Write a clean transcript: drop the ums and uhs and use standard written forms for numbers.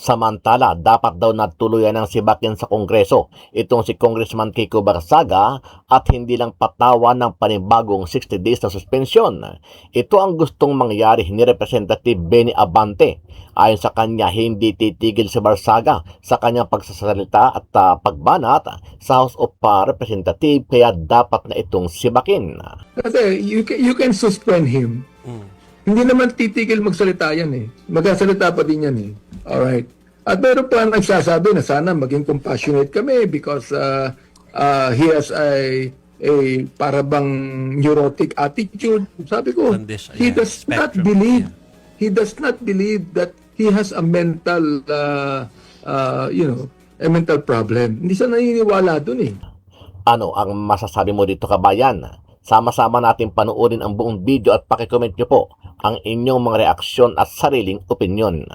Samantala, dapat daw natuluyan ng sibakin sa Kongreso itong si Congressman Kiko Barsaga at hindi lang patawan ng panibagong 60 days na suspensyon. Ito ang gustong mangyari ni Representative Benny Abante. Ayon sa kanya, hindi titigil si Barsaga sa kanyang pagsasalita at pagbanat sa House of Representatives kaya dapat na itong sibakin. Kasi you can suspend him. Hindi naman titigil magsalita yan eh. Magsasalita pa din yan eh. Alright. At meron pa nagsasabi na sana maging compassionate kami because he has a para bang neurotic attitude. Sabi ko, he does not believe that he has a mental a mental problem. Hindi siya naniniwala dun eh. Ano ang masasabi mo dito, kabayan? Sama-sama natin panoorin ang buong video at pakicomment nyo po ang inyong mga reaksyon at sariling opinyon.